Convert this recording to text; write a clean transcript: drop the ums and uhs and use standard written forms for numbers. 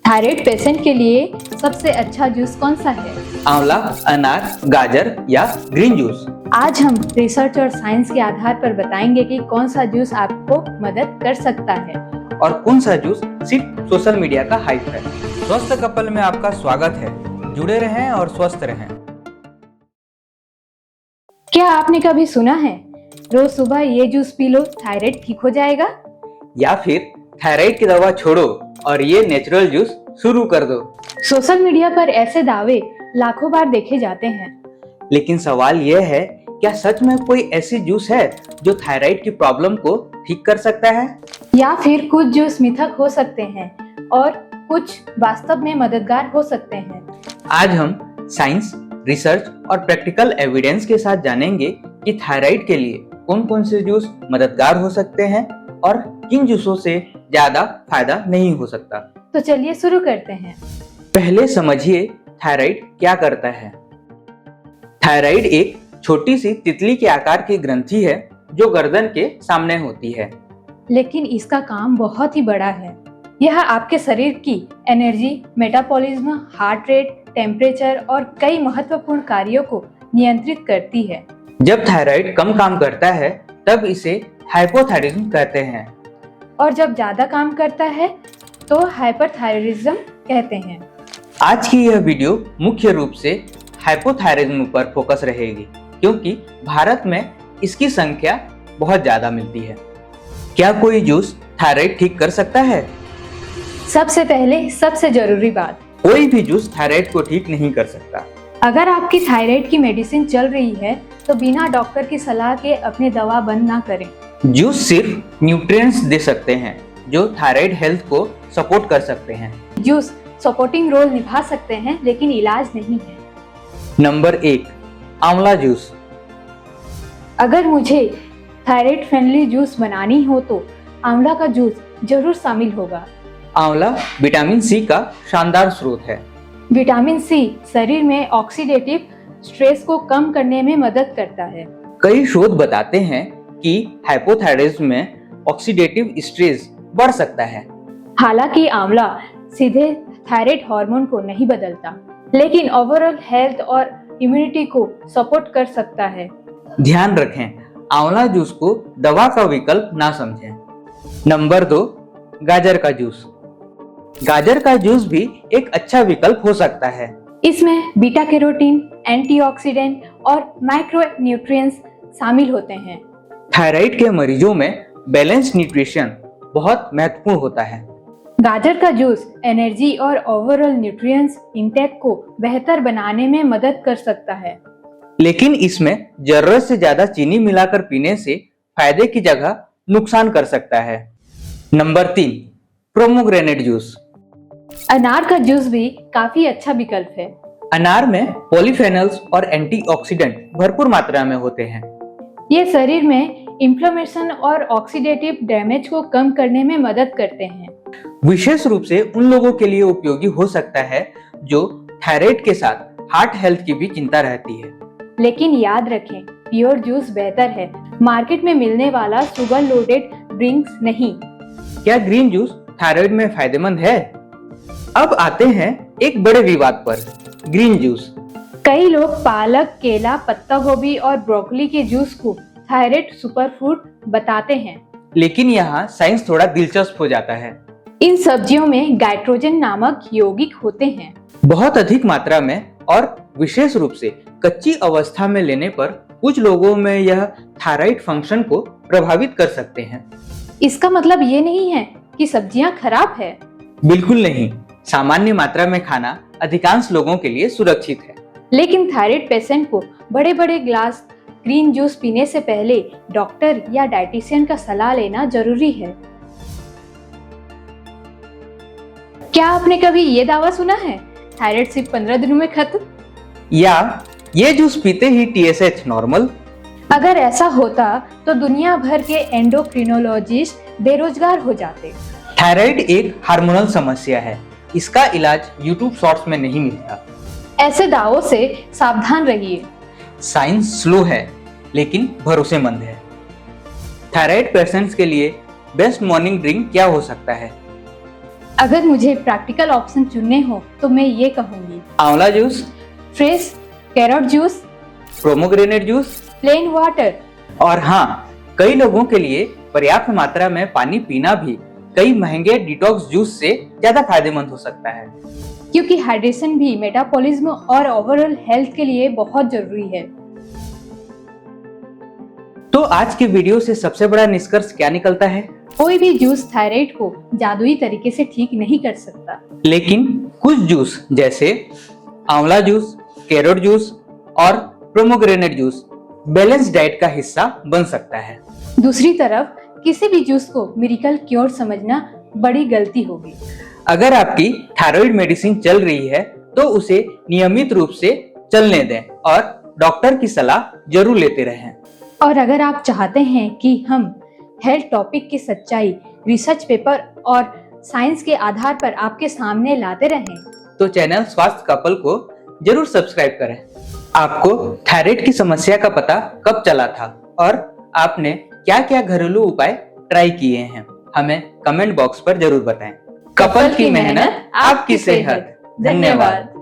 Thyroid patient के लिए सबसे अच्छा जूस कौन सा है? आंवला, अनार, गाजर या ग्रीन जूस। आज हम रिसर्च और साइंस के आधार पर बताएंगे कि कौन सा जूस आपको मदद कर सकता है और कौन सा जूस सिर्फ सोशल मीडिया का हाइप है। स्वस्थ कपल में आपका स्वागत है। जुड़े रहें और स्वस्थ रहें। क्या आपने कभी सुना है रोज सुबह ये जूस पी लो थायराइड ठीक हो जाएगा? या फिर थायराइड की दवा छोड़ो और ये नेचुरल जूस शुरू कर दो। सोशल मीडिया पर ऐसे दावे लाखों बार देखे जाते हैं, लेकिन सवाल यह है, क्या सच में कोई ऐसी जूस है जो थायराइड की प्रॉब्लम को ठीक कर सकता है? या फिर कुछ जूस मिथक हो सकते हैं और कुछ वास्तव में मददगार हो सकते हैं। आज हम साइंस, रिसर्च और प्रैक्टिकल एविडेंस के साथ जानेंगे कि थायराइड के लिए कौन कौन से जूस मददगार हो सकते हैं और किन जूसों से ज्यादा फायदा नहीं हो सकता। तो चलिए शुरू करते हैं। पहले समझिए थायराइड क्या करता है। थायराइड एक छोटी सी तितली के आकार की ग्रंथि है जो गर्दन के सामने होती है। लेकिन इसका काम बहुत ही बड़ा है। यह आपके शरीर की energy, metabolism, heart rate, temperature और कई महत्वपूर्ण कार्यों को नियंत्रित करती है। जब थायराइड कम काम करता है तब इसे हाइपोथायराइडिज्म कहते हैं, और जब ज्यादा काम करता है तो हाइपरथायराइडिज्म कहते हैं। आज की यह वीडियो मुख्य रूप से हाइपोथायराइडिज्म पर फोकस रहेगी, क्योंकि भारत में इसकी संख्या बहुत ज्यादा मिलती है। क्या कोई जूस थायराइड ठीक कर सकता है? सबसे पहले सबसे जरूरी बात, कोई भी जूस थायराइड को ठीक नहीं कर सकता। अगर आपकी थायराइड की मेडिसिन चल रही है तो बिना डॉक्टर की सलाह के अपनी दवा बंद ना करें। जूस सिर्फ न्यूट्रिएंट्स दे सकते हैं जो थायराइड हेल्थ को सपोर्ट कर सकते हैं। जूस सपोर्टिंग रोल निभा सकते हैं लेकिन इलाज नहीं है। नंबर 1, आंवला जूस। अगर मुझे थायराइड फ्रेंडली जूस बनानी हो तो आंवला का जूस जरूर शामिल होगा। आंवला विटामिन सी का शानदार स्रोत है। विटामिन सी शरीर में ऑक्सीडेटिव स्ट्रेस को कम करने में मदद करता है। कई शोध बताते हैं कि हाइपोथायराइडिज्म में ऑक्सीडेटिव स्ट्रेस बढ़ सकता है। हालांकि आंवला सीधे थायराइड हार्मोन को नहीं बदलता, लेकिन ओवरऑल हेल्थ और इम्यूनिटी को सपोर्ट कर सकता है। ध्यान रखें, आंवला जूस को दवा का विकल्प ना समझें। नंबर 2, गाजर का जूस। गाजर का जूस भी एक अच्छा विकल्प हो सकता है। इसमें बीटा कैरोटीन, एंटीऑक्सीडेंट और माइक्रो न्यूट्रिएंट्स शामिल होते हैं। थायराइड के मरीजों में बैलेंस न्यूट्रिशन बहुत महत्वपूर्ण होता है। गाजर का जूस एनर्जी और ओवरऑल न्यूट्रिएंट्स इंटेक को बेहतर बनाने में मदद कर सकता है। लेकिन इसमें जरूरत से ज्यादा चीनी मिलाकर पीने से फायदे की जगह नुकसान कर सकता है। Number 3, pomegranate juice. अनार का जूस भी काफी अच्छा विकल्प है। अनार में पॉलीफेनॉल्स और एंटीऑक्सीडेंट भरपूर मात्रा में होते हैं। ये शरीर में इन्फ्लेमेशन और ऑक्सीडेटिव डैमेज को कम करने में मदद करते हैं। विशेष रूप से उन लोगों के लिए उपयोगी हो सकता है जो थायराइड के साथ हार्ट हेल्थ की भी चिंता रहती है। लेकिन याद रखें, प्योर जूस बेहतर है, मार्केट में मिलने वाला शुगर लोडेड ड्रिंक्स नहीं। क्या ग्रीन जूस थायराइड में फायदेमंद है? अब आते हैं एक बड़े विवाद पर, ग्रीन जूस। कई लोग पालक, केला, पत्ता गोभी और ब्रोकली के जूस को थायराइड सुपरफूड बताते हैं। लेकिन यहाँ साइंस थोड़ा दिलचस्प हो जाता है। इन सब्जियों में गाइट्रोजन नामक यौगिक होते हैं। बहुत अधिक मात्रा में और विशेष रूप से कच्ची अवस्था में लेने पर कुछ लोगों में यह थायराइड फंक्शन को प्रभावित कर सकते हैं। इसका मतलब ये नहीं है कि सब्जियां खराब है। बिल्कुल नहीं, सामान्य मात्रा में खाना अधिकांश लोगों के लिए सुरक्षित है। लेकिन थायराइड पेशेंट को बड़े बड़े ग्लास ग्रीन जूस पीने से पहले डॉक्टर या डाइटिशियन का सलाह लेना जरूरी है। क्या आपने कभी ये दावा सुना है थायराइड सिर्फ 15 दिनों में खत्म? या ये जूस पीते ही TSH नॉर्मल? अगर ऐसा होता तो दुनिया भर के एंडोक्रिनोलॉजिस्ट बेरोजगार हो जाते। थायराइड एक हार्मोनल समस्या है, इसका इलाज YouTube शॉर्ट्स में नहीं मिलता। ऐसे दावों से सावधान रहिए। साइंस स्लो है लेकिन भरोसेमंद है। थायराइड पेशेंट्स के लिए बेस्ट मॉर्निंग ड्रिंक क्या हो सकता है? अगर मुझे प्रैक्टिकल ऑप्शन चुनने हो तो मैं ये कहूँगी, आंवला juice, fresh carrot juice, pomegranate juice, plain water. और हाँ, कई लोगों के लिए पर्याप्त मात्रा में पानी पीना भी कई महंगे डिटॉक्स जूस से ज्यादा फायदेमंद हो सकता है, क्योंकि हाइड्रेशन भी मेटाबॉलिज्म और ओवरऑल हेल्थ के लिए बहुत जरूरी है। तो आज के वीडियो से सबसे बड़ा निष्कर्ष क्या निकलता है? कोई भी जूस थायराइड को जादुई तरीके से ठीक नहीं कर सकता, लेकिन कुछ जूस जैसे आंवला जूस, कैरोट जूस और पोमेग्रेनेट जूस बैलेंस डाइट का हिस्सा बन सकता है। दूसरी तरफ किसी भी जूस को मिरेकल क्योर समझना बड़ी गलती होगी। अगर आपकी थायराइड मेडिसिन चल रही है तो उसे नियमित रूप से चलने दें और डॉक्टर की सलाह जरूर लेते रहें। और अगर आप चाहते हैं कि हम हेल्थ टॉपिक की सच्चाई, रिसर्च पेपर और साइंस के आधार पर आपके सामने लाते रहें, तो चैनल स्वास्थ्य कपल को जरूर सब्सक्राइब करें। आपको थायराइड की समस्या का पता कब चला था और आपने क्या क्या घरेलू उपाय ट्राई किए हैं, हमें कमेंट बॉक्स पर जरूर बताएं। कपल की मेहनत, आपकी सेहत। धन्यवाद।